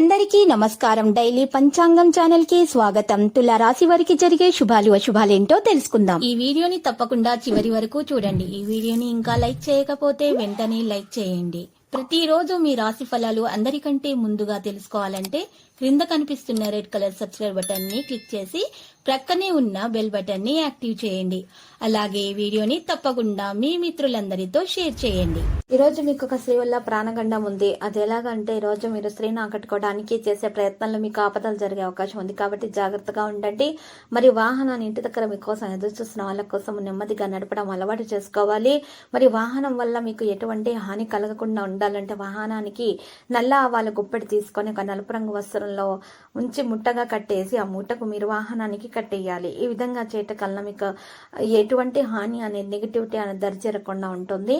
అందరికీ నమస్కారం. డైలీ పంచాంగం ఛానల్ కి స్వాగతం. తుల రాశి వారికి జరిగే శుభాలు అశుభాలేంటో తెలుసుకుందాం. ఈ వీడియోని తప్పకుండా చివరి వరకు చూడండి. ఈ వీడియోని ఇంకా లైక్ చేయకపోతే వెంటనే లైక్ చేయండి. ప్రతిరోజు మీ రాశి ఫలాలు అందరికంటే ముందుగా తెలుసుకోవాలంటే క్రింద కనిపిస్తున్న రెడ్ కలర్ సబ్స్క్రైబ్ బటన్ ని క్లిక్ చేసి ప్రక్కనే ఉన్న బెల్ బటన్ ని యాక్టివ్ చేయండి. అలాగే ఈ వీడియోని తప్పకుండా మీ మిత్రులందరితో షేర్ చేయండి. ఈ రోజు మీకు ఒక స్త్రీ వల్ల ప్రాణగండం ఉంది. అది ఎలాగంటే ఈ రోజు మీరు స్త్రీని ఆకట్టుకోవడానికి చేసే ప్రయత్నంలో మీకు ఆపదలు జరిగే అవకాశం ఉంది. కాబట్టి జాగ్రత్తగా ఉండండి. మరి వాహనాన్ని ఇంటి దగ్గర మీకోసం ఎదురు చూస్తున్న వాళ్ళ కోసం నెమ్మదిగా నడపడం అలవాటు చేసుకోవాలి. మరి వాహనం వల్ల మీకు ఎటువంటి హాని కలగకుండా ఉండాలంటే వాహనానికి నల్ల ఆవాల గుప్పెడి తీసుకొని ఒక నలుపు రంగు వస్త్రంలో ఉంచి ముట్టగా కట్టేసి ఆ ముట్టకు మీరు వాహనానికి కట్టేయాలి. ఈ విధంగా చేయటం కన్నా మీకు ఎటువంటి హాని అనేది నెగిటివిటీ అనేది దరిచేరకుండా ఉంటుంది.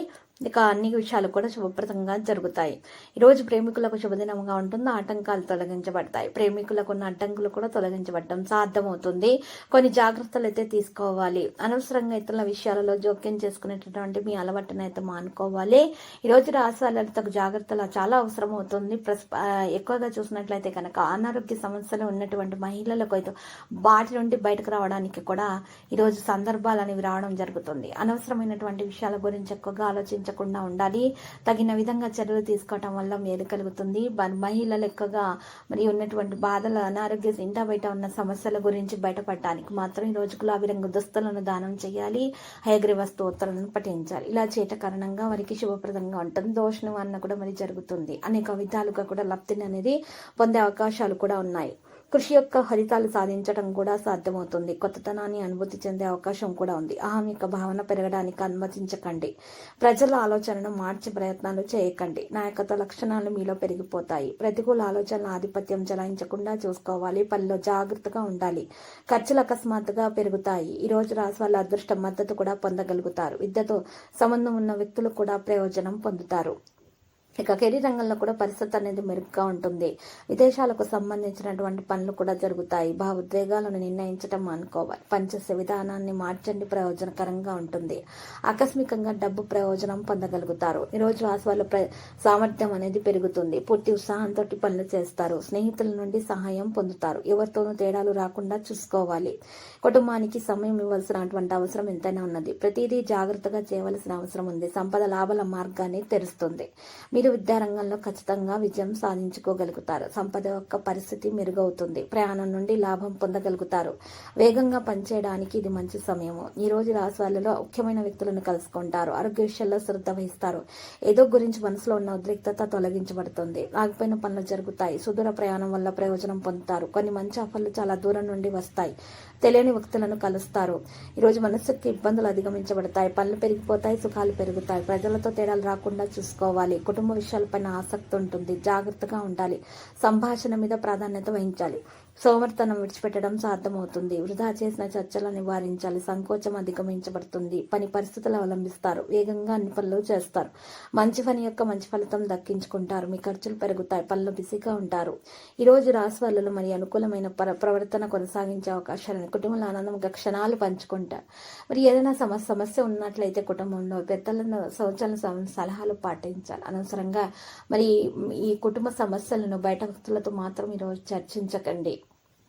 ఇక అన్ని విషయాలు కూడా శుభప్రదంగా జరుగుతాయి. ఈరోజు ప్రేమికులకు శుభదినంగా ఉంటుంది. ఆటంకాలు తొలగించబడతాయి. ప్రేమికులకు ఉన్న అడ్డంకులు కూడా తొలగించబడటం సాధ్యమవుతుంది. కొన్ని జాగ్రత్తలు అయితే తీసుకోవాలి. అనవసరంగా ఇతరుల విషయాలలో జోక్యం చేసుకునేటటువంటి మీ అలవాటును అయితే మానుకోవాలి. ఈరోజు రాశి వాళ్ళకు జాగ్రత్తలు చాలా అవసరం అవుతుంది. ఎక్కువగా చూసినట్లయితే కనుక అనారోగ్య సమస్యలు ఉన్నటువంటి మహిళలకు అయితే వాటి నుండి బయటకు రావడానికి కూడా ఈరోజు సందర్భాలు అనేవి రావడం జరుగుతుంది. అనవసరమైనటువంటి విషయాల గురించి ఎక్కువగా ఆలోచించకుండా ఉండాలి. తగిన విధంగా చర్యలు తీసుకోవటం వల్ల మేలు కలుగుతుంది. మహిళలు ఎక్కువగా మరి ఉన్నటువంటి బాధల అనారోగ్య ఇంటా బయట ఉన్న సమస్యల గురించి బయటపడటానికి మాత్రం ఈ రోజు గులాబీ రంగు దుస్తులను దానం చేయాలి. హయగ్రీవ స్తోత్రాలను పఠించాలి. ఇలా చేయట కారణంగా వారికి శుభప్రదంగా ఉంటుంది. దోష నివారణ కూడా మరి జరుగుతుంది. అనేక విధాలుగా కూడా లబ్ధిని అనేది పొందే అవకాశాలు కూడా ఉన్నాయి. కృషి యొక్క ఫలితాలు సాధించడం కూడా సాధ్యమవుతుంది. కొత్తతనాన్ని అనుభూతి చెందే అవకాశం కూడా ఉంది. అహం యొక్క భావన పెరగడానికి అనుమతించకండి. ప్రజల ఆలోచనను మార్చే ప్రయత్నాలు చేయకండి. నాయకత్వ లక్షణాలు మీలో పెరిగిపోతాయి. ప్రతికూల ఆలోచనల ఆధిపత్యం చెలాయించకుండా చూసుకోవాలి. పనిలో జాగ్రత్తగా ఉండాలి. ఖర్చులు అకస్మాత్తుగా పెరుగుతాయి. ఈ రోజు రాశి వాళ్ళ అదృష్ట మద్దతు కూడా పొందగలుగుతారు. విద్యతో సంబంధం ఉన్న వ్యక్తులు కూడా ప్రయోజనం పొందుతారు. ఇక కెరీర్ రంగంలో కూడా పరిస్థితి అనేది మెరుగ్గా ఉంటుంది. విదేశాలకు సంబంధించినటువంటి పనులు కూడా జరుగుతాయి. భావోద్వేగాలను నిర్ణయించడం అనుకోవాలి. పనిచేసే విధానాన్ని మార్చండి. ప్రయోజనకరంగా ఉంటుంది. ఆకస్మికంగా డబ్బు ప్రయోజనం పొందగలుగుతారు. ఈరోజు రాశి వాళ్ళ సామర్థ్యం అనేది పెరుగుతుంది. పూర్తి ఉత్సాహంతో పనులు చేస్తారు. స్నేహితుల నుండి సహాయం పొందుతారు. ఎవరితోనూ తేడాలు రాకుండా చూసుకోవాలి. కుటుంబానికి సమయం ఇవ్వాల్సినటువంటి అవసరం ఎంతైనా ఉన్నది. ప్రతిదీ జాగ్రత్తగా చేయవలసిన అవసరం ఉంది. సంపద లాభాల మార్గాన్ని తెరుస్తుంది. మీరు విద్యారంగంలో ఖచ్చితంగా విజయం సాధించుకోగలుగుతారు. సంపద యొక్క పరిస్థితి మెరుగవుతుంది. ప్రయాణం నుండి లాభం పొందగలుగుతారు. వేగంగా పనిచేయడానికి ఇది మంచి సమయము. ఈ రోజు రాశి వాళ్ళలో ముఖ్యమైన వ్యక్తులను కలుసుకుంటారు. ఆరోగ్య విషయాల్లో శ్రద్ధ వహిస్తారు. ఏదో గురించి మనసులో ఉన్న ఉద్రిక్తత తొలగించబడుతుంది. ఆగిపోయిన పనులు జరుగుతాయి. సుదూర ప్రయాణం వల్ల ప్రయోజనం పొందుతారు. కొన్ని మంచి ఆఫర్లు చాలా దూరం నుండి వస్తాయి. తెలియని వ్యక్తులను కలుస్తారు. ఈరోజు మనసుకి ఇబ్బందులు అధిగమించబడతాయి. పనులు పెరిగిపోతాయి. సుఖాలు పెరుగుతాయి. ప్రజలతో తేడాలు రాకుండా చూసుకోవాలి. కుటుంబ విషయాలపైన ఆసక్తి ఉంటుంది. జాగ్రత్తగా ఉండాలి. సంభాషణ మీద ప్రాధాన్యత వహించాలి. సోమర్తనం విడిచిపెట్టడం సాధ్యమవుతుంది. వృధా చేసిన చర్చలను నివారించాలి. సంకోచం అధిగమించబడుతుంది. పని పరిస్థితులు అవలంబిస్తారు. వేగంగా అన్ని పనులు చేస్తారు. మంచి పని యొక్క మంచి ఫలితం దక్కించుకుంటారు. మీ ఖర్చులు పెరుగుతాయి. పనులు బిజీగా ఉంటారు. ఈ రోజు రాశి వాళ్ళలో మరి అనుకూలమైన ప్రవర్తన కొనసాగించే అవకాశాలను కుటుంబంలో ఆనందంగా క్షణాలు పంచుకుంటారు. మరి ఏదైనా సమస్య ఉన్నట్లయితే కుటుంబంలో పెద్దలను సౌచన సలహాలు పాటించాలి. అనవసరంగా మరి ఈ కుటుంబ సమస్యలను బయట వ్యక్తులతో మాత్రం ఈరోజు చర్చించకండి.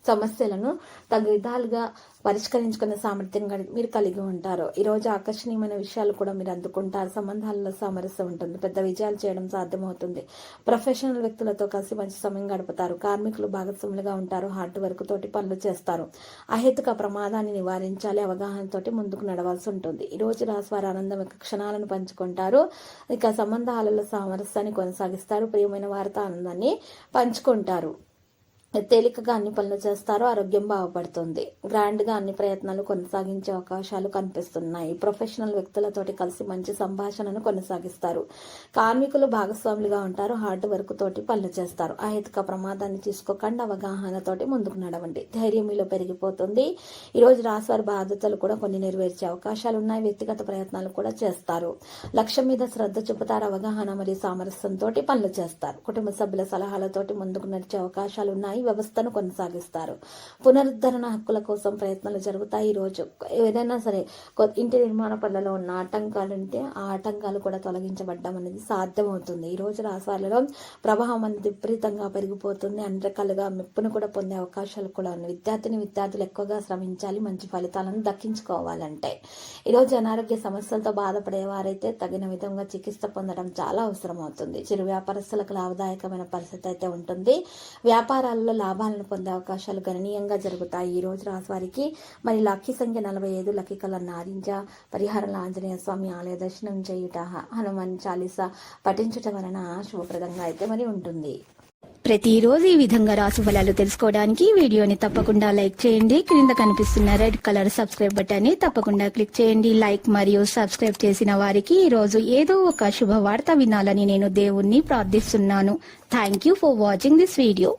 సమస్యలను తగు విధాలుగా పరిష్కరించుకునే సామర్థ్యం మీరు కలిగి ఉంటారు. ఈరోజు ఆకర్షణీయమైన విషయాలు కూడా మీరు అందుకుంటారు. సంబంధాలలో సామరస్యం ఉంటుంది. పెద్ద విజయాలు చేయడం సాధ్యమవుతుంది. ప్రొఫెషనల్ వ్యక్తులతో కలిసి మంచి సమయం గడుపుతారు. కార్మికులు భాగస్వాములుగా ఉంటారు. హార్డ్ వర్క్ తోటి పనులు చేస్తారు. అహేతుక ప్రమాదాన్ని నివారించాలి. అవగాహనతోటి ముందుకు నడవాల్సి ఉంటుంది. ఈ రోజు రాశి వారి ఆనందం యొక్క క్షణాలను పంచుకుంటారు. ఇక సంబంధాలలో సామరస్యాన్ని కొనసాగిస్తారు. ప్రియమైన వారితో ఆనందాన్ని పంచుకుంటారు. తేలికగా అన్ని పనులు చేస్తారు. ఆరోగ్యం బాగుపడుతుంది. గ్రాండ్ గా అన్ని ప్రయత్నాలు కొనసాగించే అవకాశాలు కనిపిస్తున్నాయి. ప్రొఫెషనల్ వ్యక్తులతోటి కలిసి మంచి సంభాషణను కొనసాగిస్తారు. కార్మికులు భాగస్వాములుగా ఉంటారు. హార్డ్ వర్క్ తోటి పనులు చేస్తారు. అహేతుక ప్రమాదాన్ని తీసుకోకుండా అవగాహనతోటి ముందుకు నడవండి. ధైర్యం మీలో పెరిగిపోతుంది. ఈ రోజు రాశివారి బాధ్యతలు కూడా కొన్ని నెరవేర్చే అవకాశాలు ఉన్నాయి. వ్యక్తిగత ప్రయత్నాలు కూడా చేస్తారు. లక్ష్యం మీద శ్రద్ధ చూపుతారు. అవగాహన మరియు సామరస్యంతో పనులు చేస్తారు. కుటుంబ సభ్యుల సలహాలతోటి ముందుకు నడిచే అవకాశాలు ఉన్నాయి. వ్యవస్థను కొనసాగిస్తారు. పునరుద్ధరణ హక్కుల కోసం ప్రయత్నాలు జరుగుతాయి. ఈ రోజు ఏదైనా సరే ఇంటి నిర్మాణ పనులలో ఉన్న ఆటంకాలు ఉంటే ఆ ఆటంకాలు కూడా తొలగించబడ్డం అనేది సాధ్యమవుతుంది. ఈ రోజు రాశివారిలో ప్రభావం అనేది విపరీతంగా పెరిగిపోతుంది. అన్ని రకాలుగా మెప్పును కూడా పొందే అవకాశాలు కూడా ఉన్నాయి. విద్యార్థులు ఎక్కువగా శ్రమించాలి మంచి ఫలితాలను దక్కించుకోవాలంటే. ఈరోజు అనారోగ్య సమస్యలతో బాధపడే వారైతే తగిన విధంగా చికిత్స పొందడం చాలా అవసరం అవుతుంది. చిరు వ్యాపారస్తులకు లాభదాయకమైన పరిస్థితి అయితే ఉంటుంది. వ్యాపారాల్లో లాభాలను పొందే అవకాశాలు గణనీయంగా జరుగుతాయి. ఈ రోజు రాశి వారికి మరి లక్కీ సంఖ్య 45, లక్కీ కలర్ నారింజ, పరిహారంలో ఆంజనేయ స్వామి ఆలయ దర్శనం చేయుట, హనుమాన్ చాలీసా పఠించటం వలన శుభప్రదంగా అయితే మరి ఉంటుంది. ప్రతిరోజు ఈ విధంగా రాశి ఫలాలు తెలుసుకోవడానికి వీడియోని తప్పకుండా లైక్ చేయండి. క్రింద కనిపిస్తున్న రెడ్ కలర్ సబ్స్క్రైబ్ బటన్ ని తప్పకుండా క్లిక్ చేయండి. లైక్ మరియు సబ్స్క్రైబ్ చేసిన వారికి ఈ రోజు ఏదో ఒక శుభవార్త వినాలని నేను దేవుణ్ణి ప్రార్థిస్తున్నాను. Thank you for watching this video.